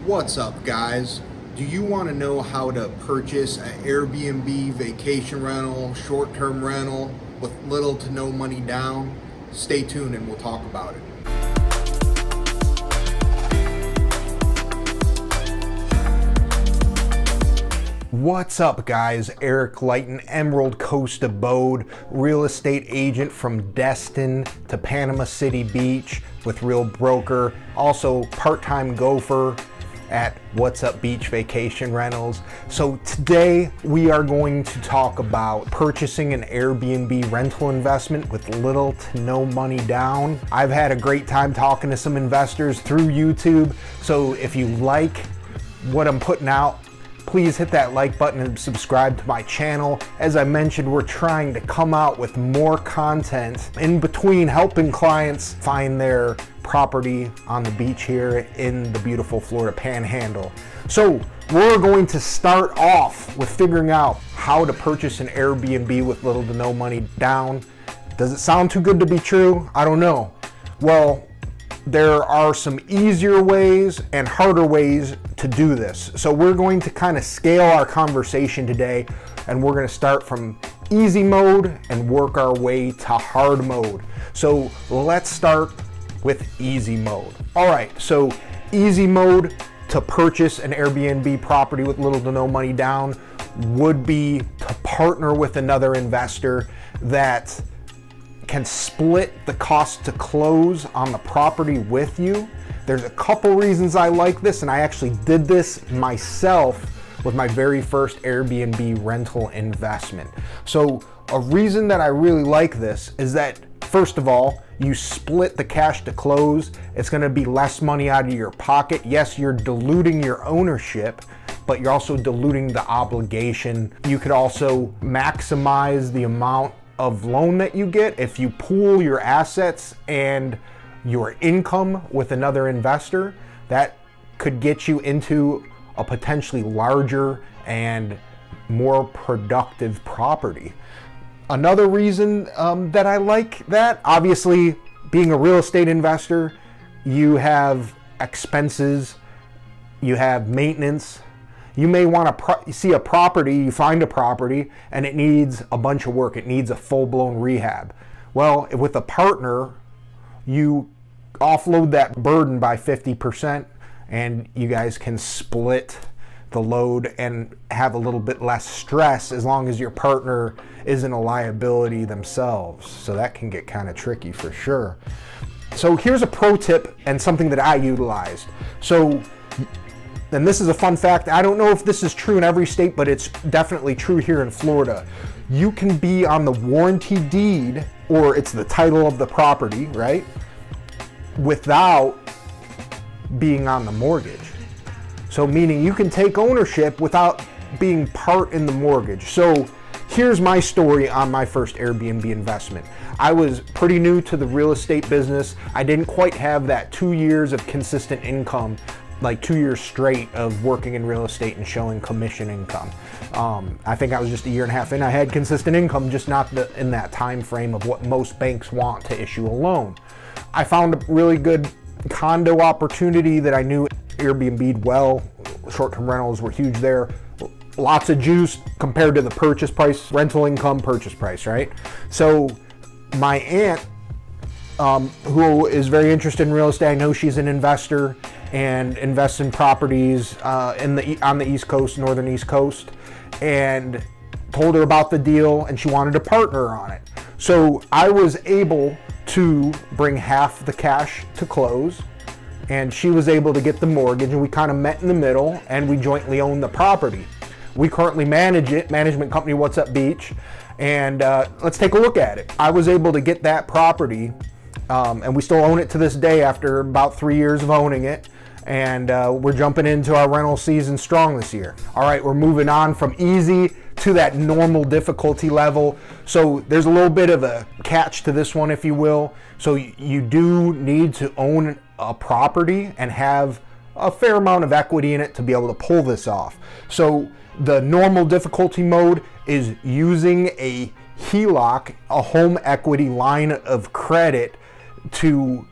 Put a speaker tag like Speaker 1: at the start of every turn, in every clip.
Speaker 1: What's up, guys? Do you want to know how to purchase an Airbnb vacation rental, short-term rental with little to no money down? Stay tuned and we'll talk about it. What's up, guys? Eric Lighton, Emerald Coast Abode, real estate agent from Destin to Panama City Beach with Real Broker, also part-time gopher at What's Up Beach Vacation Rentals. So today we are going to talk about purchasing an Airbnb rental investment with little to no money down. I've had a great time talking to some investors through YouTube, so if you like what I'm putting out, please hit that like button and subscribe to my channel. As I mentioned, we're trying to come out with more content in between helping clients find their property on the beach here in the beautiful Florida Panhandle. So we're going to start off with figuring out how to purchase an Airbnb with little to no money down. Does it sound too good to be true? I don't know. Well, there are some easier ways and harder ways to do this. So we're going to kind of scale our conversation today, and we're going to start from easy mode and work our way to hard mode. So let's start with easy mode. All right, so easy mode to purchase an Airbnb property with little to no money down would be to partner with another investor that can split the cost to close on the property with you. There's a couple reasons I like this, and I actually did this myself with my very first Airbnb rental investment. So a reason that I really like this is that, first of all, you split the cash to close. It's going to be less money out of your pocket. Yes, you're diluting your ownership, but you're also diluting the obligation. You could also maximize the amount of loan that you get if you pool your assets and your income with another investor. That could get you into a potentially larger and more productive property. Another reason that I like that, obviously being a real estate investor, you have expenses, you have maintenance. You may want to see a property, you find a property, and it needs a bunch of work. It needs a full-blown rehab. Well, with a partner, you offload that burden by 50%, and you guys can split the load and have a little bit less stress as long as your partner isn't a liability themselves. So that can get kind of tricky for sure. So here's a pro tip and something that I utilized. And this is a fun fact. I don't know if this is true in every state, but it's definitely true here in Florida. You can be on the warranty deed, or it's the title of the property, right, without being on the mortgage. So meaning you can take ownership without being part in the mortgage. So here's my story on my first Airbnb investment. I was pretty new to the real estate business. I didn't quite have that 2 years of consistent income, like 2 years straight of working in real estate and showing commission income. I think I was just a year and a half in. I had consistent income, just not in that time frame of what most banks want to issue a loan. I found a really good condo opportunity that I knew Airbnb'd well. Short-term rentals were huge there. Lots of juice compared to the purchase price, rental income, purchase price, right? So my aunt, who is very interested in real estate, I know she's an investor and invests in properties on the East Coast, Northern East Coast, and told her about the deal, and she wanted to partner on it. So I was able to bring half the cash to close, and she was able to get the mortgage, and we kind of met in the middle, and we jointly own the property. We currently manage it, management company What's Up Beach, and let's take a look at it. I was able to get that property, and we still own it to this day after about 3 years of owning it. And we're jumping into our rental season strong this year. All right, we're moving on from easy to that normal difficulty level. So there's a little bit of a catch to this one, if you will. So you do need to own a property and have a fair amount of equity in it to be able to pull this off. So the normal difficulty mode is using a HELOC, a home equity line of credit, to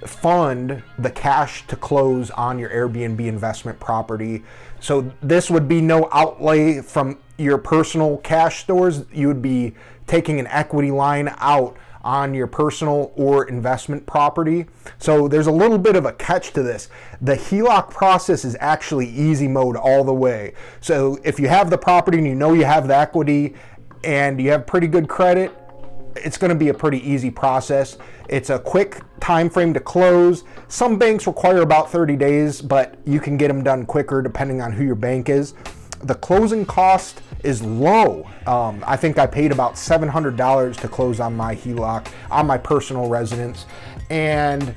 Speaker 1: fund the cash to close on your Airbnb investment property. So this would be no outlay from your personal cash stores. You would be taking an equity line out on your personal or investment property. So there's a little bit of a catch to this. The HELOC process is actually easy mode all the way. So if you have the property and you know you have the equity and you have pretty good credit, it's going to be a pretty easy process. It's a quick time frame to close. Some banks require about 30 days, but you can get them done quicker depending on who your bank is. The closing cost is low. I think I paid about $700 to close on my HELOC on my personal residence, and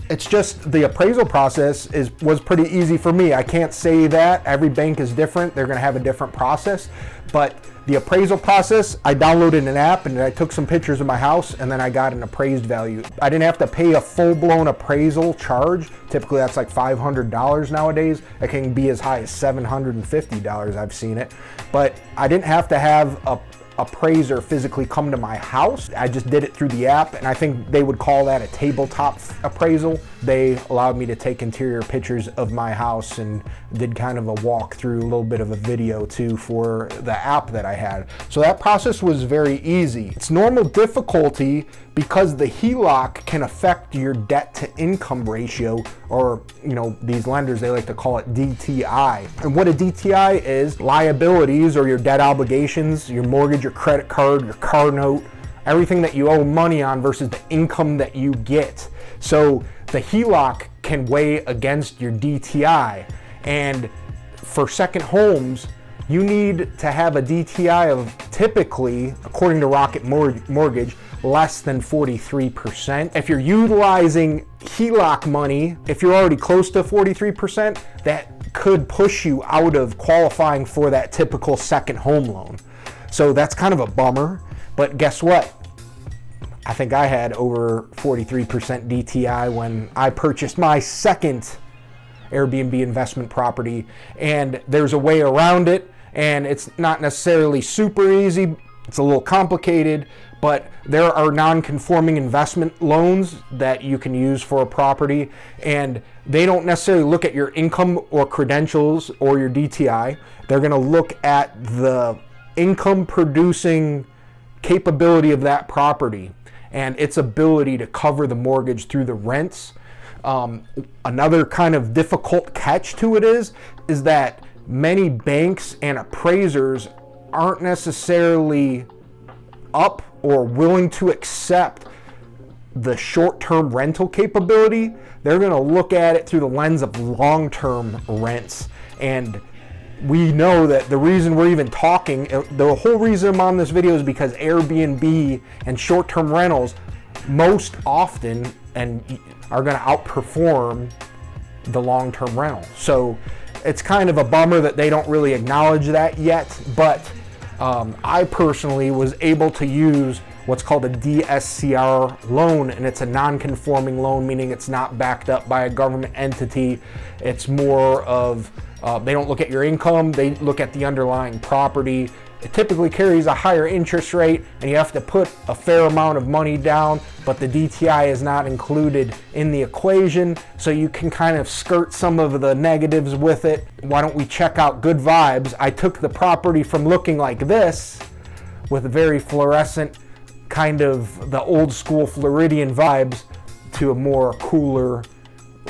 Speaker 1: it's just the appraisal process was pretty easy for me. I can't say that every bank is different. They're going to have a different process, but the appraisal process, I downloaded an app and I took some pictures of my house and then I got an appraised value. I didn't have to pay a full-blown appraisal charge. Typically that's like $500 nowadays. It can be as high as $750, I've seen it. But I didn't have to have a appraiser physically come to my house. I just did it through the app, and I think they would call that a tabletop appraisal. They allowed me to take interior pictures of my house and did kind of a walkthrough, a little bit of a video too for the app that I had. So that process was very easy. It's normal difficulty because the HELOC can affect your debt to income ratio, or these lenders, they like to call it DTI. And what a DTI is, liabilities or your debt obligations, your mortgage, your credit card, your car note, everything that you owe money on versus the income that you get. So the HELOC can weigh against your DTI. And for second homes, you need to have a DTI of typically, according to Rocket Mortgage, less than 43%. If you're utilizing HELOC money, if you're already close to 43%, that could push you out of qualifying for that typical second home loan. So that's kind of a bummer, but guess what? I think I had over 43% DTI when I purchased my second Airbnb investment property, and there's a way around it, and it's not necessarily super easy. It's a little complicated, but there are non-conforming investment loans that you can use for a property, and they don't necessarily look at your income or credentials or your DTI. They're going to look at the income producing capability of that property and its ability to cover the mortgage through the rents. Another kind of difficult catch to it is that many banks and appraisers aren't necessarily up or willing to accept the short-term rental capability. They're going to look at it through the lens of long-term rents. And we know that the reason we're even talking, the whole reason I'm on this video is because Airbnb and short-term rentals most often and are going to outperform the long-term rental. So it's kind of a bummer that they don't really acknowledge that yet, but I personally was able to use what's called a DSCR loan, and it's a non-conforming loan, meaning it's not backed up by a government entity. It's more of, they don't look at your income, they look at the underlying property. It typically carries a higher interest rate, and you have to put a fair amount of money down, but the DTI is not included in the equation, so you can kind of skirt some of the negatives with it. Why don't we check out Good Vibes? I took the property from looking like this, with very fluorescent, kind of the old school Floridian vibes, to a more cooler,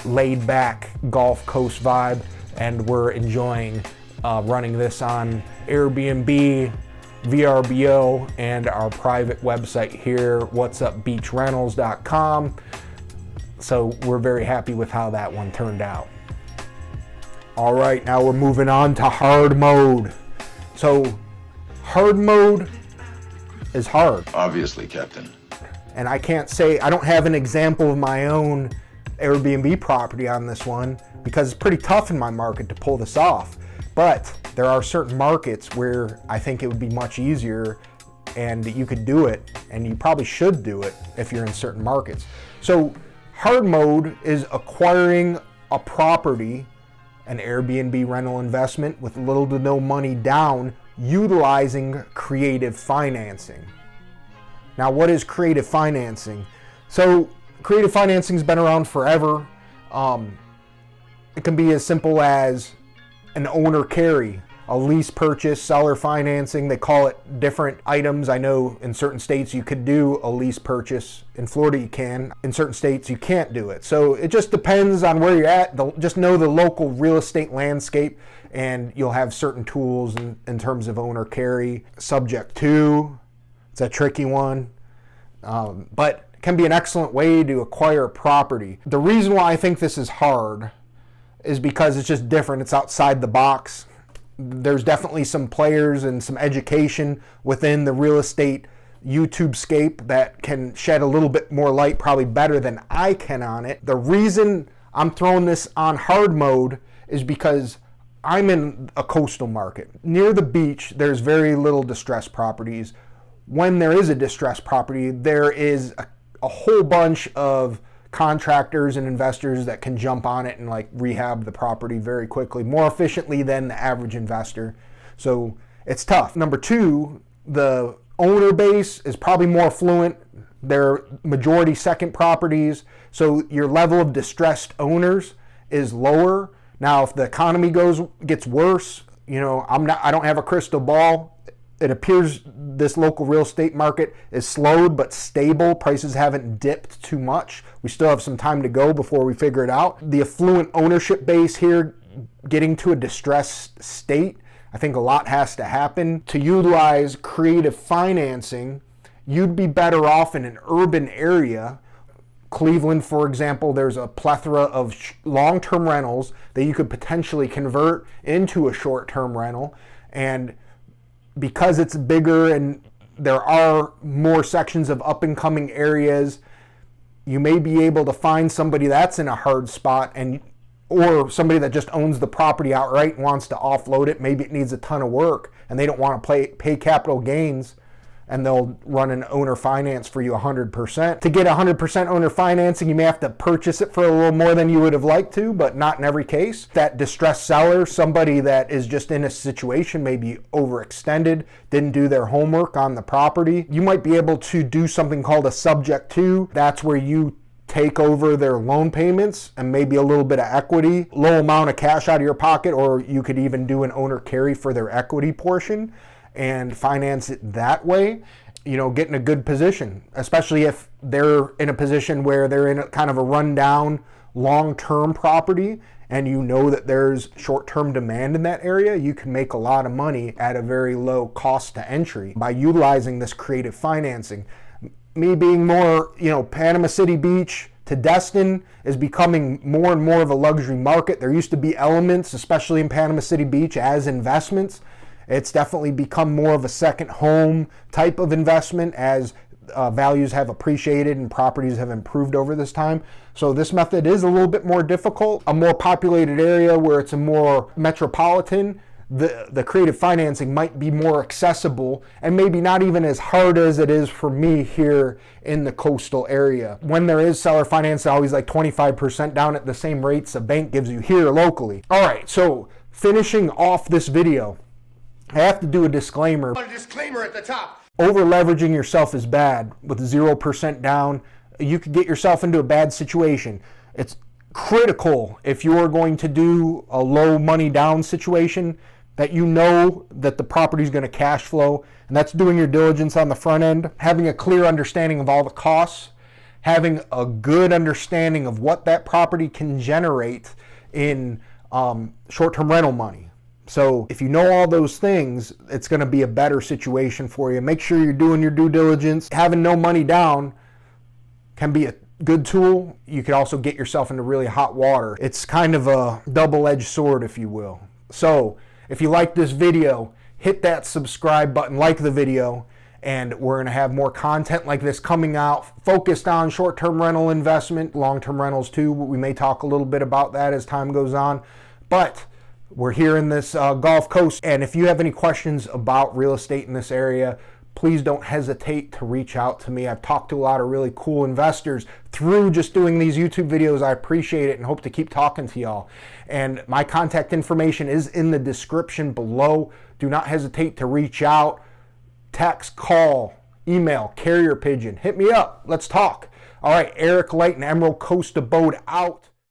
Speaker 1: laid back Gulf Coast vibe, and we're enjoying running this on Airbnb, VRBO, and our private website here, whatsupbeachrentals.com. So we're very happy with how that one turned out. All right, now we're moving on to hard mode. So hard mode is hard.
Speaker 2: Obviously, Captain.
Speaker 1: And I can't say, I don't have an example of my own Airbnb property on this one because it's pretty tough in my market to pull this off. But there are certain markets where I think it would be much easier and you could do it, and you probably should do it if you're in certain markets. So hard mode is acquiring a property, an Airbnb rental investment with little to no money down, utilizing creative financing. Now, what is creative financing? So creative financing's been around forever. It can be as simple as an owner carry, a lease purchase, seller financing. They call it different items. I know in certain states you could do a lease purchase. In Florida you can. In certain states you can't do it. So it just depends on where you're at. Just know the local real estate landscape, and you'll have certain tools in terms of owner carry. Subject to, it's a tricky one, but it can be an excellent way to acquire a property. The reason why I think this is hard is because it's just different. It's outside the box. There's definitely some players and some education within the real estate YouTube scape that can shed a little bit more light, probably better than I can on it. The reason I'm throwing this on hard mode is because I'm in a coastal market. Near the beach, there's very little distressed properties. When there is a distressed property, there is a whole bunch of contractors and investors that can jump on it and like rehab the property very quickly, more efficiently than the average investor. So it's tough. Number two, the owner base is probably more affluent. They're majority second properties. So your level of distressed owners is lower. Now, if the economy gets worse, I don't have a crystal ball. It appears this local real estate market is slowed but stable. Prices haven't dipped too much. We still have some time to go before we figure it out. The affluent ownership base here getting to a distressed state, I think a lot has to happen. To utilize creative financing, you'd be better off in an urban area. Cleveland, for example, there's a plethora of long-term rentals that you could potentially convert into a short-term rental. And because it's bigger and there are more sections of up-and-coming areas, you may be able to find somebody that's in a hard spot, or somebody that just owns the property outright and wants to offload it. Maybe it needs a ton of work and they don't want to pay capital gains, and they'll run an owner finance for you 100%. To get 100% owner financing, you may have to purchase it for a little more than you would have liked to, but not in every case. That distressed seller, somebody that is just in a situation, maybe overextended, didn't do their homework on the property, you might be able to do something called a subject to. That's where you take over their loan payments and maybe a little bit of equity, low amount of cash out of your pocket, or you could even do an owner carry for their equity portion and finance it that way, get in a good position, especially if they're in a position where they're in a kind of a rundown long-term property and that there's short-term demand in that area. You can make a lot of money at a very low cost to entry by utilizing this creative financing. Me being more, Panama City Beach to Destin is becoming more and more of a luxury market. There used to be elements, especially in Panama City Beach, as investments. It's definitely become more of a second home type of investment as values have appreciated and properties have improved over this time. So this method is a little bit more difficult. A more populated area where it's a more metropolitan, the creative financing might be more accessible and maybe not even as hard as it is for me here in the coastal area. When there is seller finance, always like 25% down at the same rates a bank gives you here locally. All right, so finishing off this video, I have to do a disclaimer.
Speaker 2: A disclaimer at the top.
Speaker 1: Over leveraging yourself is bad. With 0% down, you could get yourself into a bad situation. It's critical if you are going to do a low money down situation that that the property is going to cash flow, and that's doing your diligence on the front end, having a clear understanding of all the costs, having a good understanding of what that property can generate in short-term rental money. So if you know all those things, it's going to be a better situation for you. Make sure you're doing your due diligence. Having no money down can be a good tool. You could also get yourself into really hot water. It's kind of a double-edged sword, if you will. So if you like this video, hit that subscribe button, like the video, and we're going to have more content like this coming out focused on short-term rental investment, long-term rentals too. We may talk a little bit about that as time goes on. But we're here in this Gulf Coast, and if you have any questions about real estate in this area, please don't hesitate to reach out to me. I've talked to a lot of really cool investors through just doing these YouTube videos. I appreciate it and hope to keep talking to y'all. And my contact information is in the description below. Do not hesitate to reach out, text, call, email, carrier pigeon. Hit me up. Let's talk. All right, Eric Light and Emerald Coast Abode out.